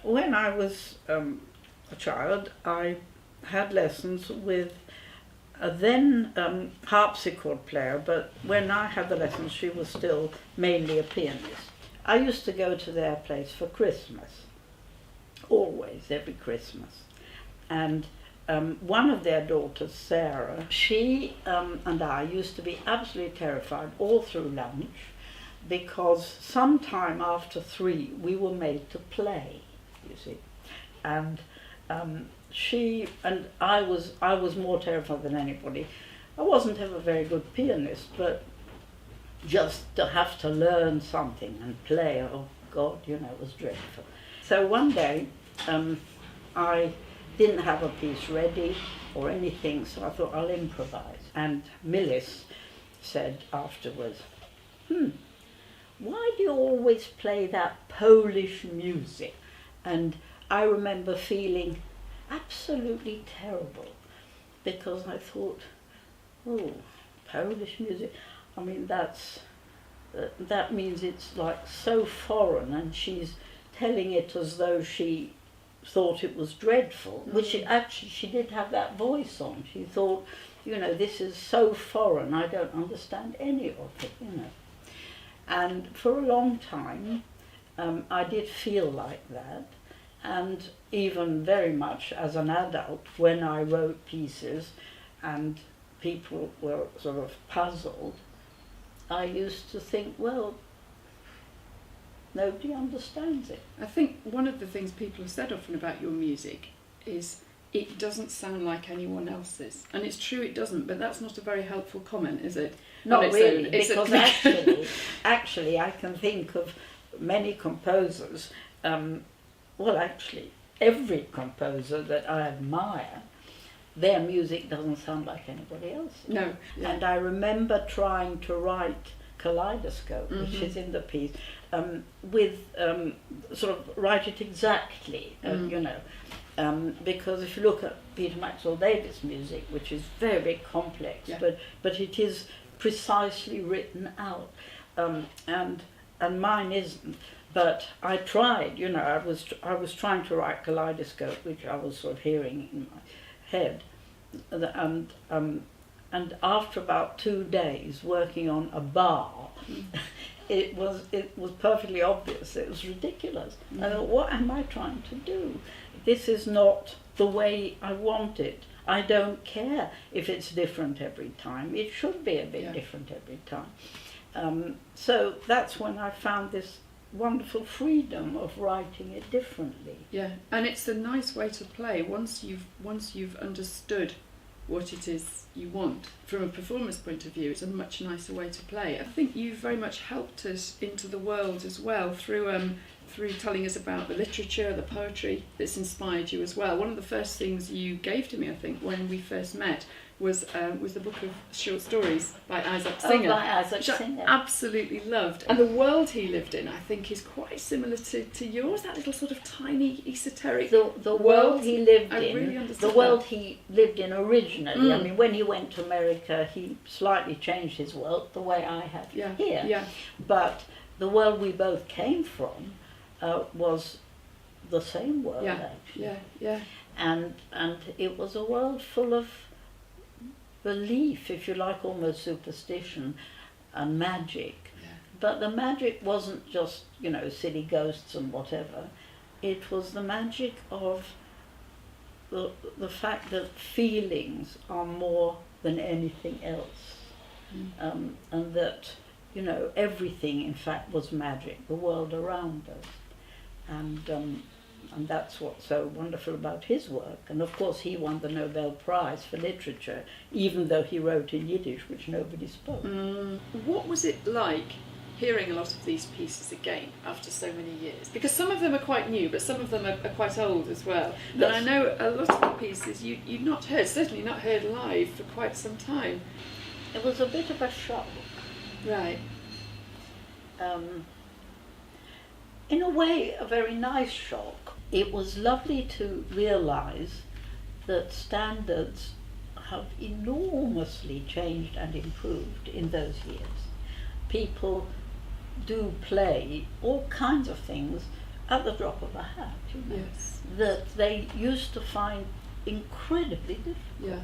when I was a child, I had lessons with a then harpsichord player, but when I had the lessons, she was still mainly a pianist. I used to go to their place for Christmas, always, every Christmas. And one of their daughters, Sarah, she and I used to be absolutely terrified all through lunch, because sometime after 3 we were made to play, you see. And she and I was more terrified than anybody. I wasn't ever a very good pianist, but just to have to learn something and play, oh God, it was dreadful. So one day I didn't have a piece ready or anything, so I thought I'll improvise. And Millis said afterwards, why do you always play that Polish music? And I remember feeling absolutely terrible, because I thought, oh, Polish music, I mean, that means it's like so foreign, and she's telling it as though she thought it was dreadful, which she did have that voice on. She thought, this is so foreign, I don't understand any of it, And for a long time, I did feel like that, and even very much as an adult, when I wrote pieces and people were sort of puzzled, I used to think, well, nobody understands it. I think one of the things people have said often about your music is it doesn't sound like anyone else's. And it's true, it doesn't, but that's not a very helpful comment, is it? Not really, because actually I can think of many composers, actually every composer that I admire, their music doesn't sound like anybody else's. No. Yeah. And I remember trying to write Kaleidoscope, which is in the piece, sort of write it exactly, because if you look at Peter Maxwell Davies' music, which is very, very complex, but it is precisely written out, and mine isn't. But I tried, I was trying to write Kaleidoscope, which I was sort of hearing in my head, and after about 2 days working on a bar, it was perfectly obvious. It was ridiculous. I thought, what am I trying to do? This is not the way I want it. I don't care if it's different every time. It should be a bit different every time. So that's when I found this wonderful freedom of writing it differently. Yeah, and it's a nice way to play once you've understood what it is you want. From a performance point of view, it's a much nicer way to play. I think you've very much helped us into the world as well through telling us about the literature, the poetry that's inspired you as well. One of the first things you gave to me, I think, when we first met was the book of short stories by Isaac Singer, which I absolutely loved. And the world he lived in, I think, is quite similar to yours, that little sort of tiny, esoteric the world he lived I in, really understood the world he lived in originally. I mean, when he went to America, he slightly changed his world the way I have here. Yeah. But the world we both came from was the same world, actually. Yeah. And it was a world full of belief, if you like, almost superstition and magic. Yeah. But the magic wasn't just, silly ghosts and whatever. It was the magic of the fact that feelings are more than anything else. And that, everything in fact was magic, the world around us. And that's what's so wonderful about his work. And of course he won the Nobel Prize for Literature, even though he wrote in Yiddish, which nobody spoke. What was it like hearing a lot of these pieces again after so many years? Because some of them are quite new, but some of them are quite old as well. Yes. And I know a lot of the pieces you'd not heard, certainly not heard live for quite some time. It was a bit of a shock. Right. In a way, a very nice shock. It was lovely to realise that standards have enormously changed and improved in those years. People do play all kinds of things at the drop of a hat, you know, Yes. that they used to find incredibly difficult. Yeah.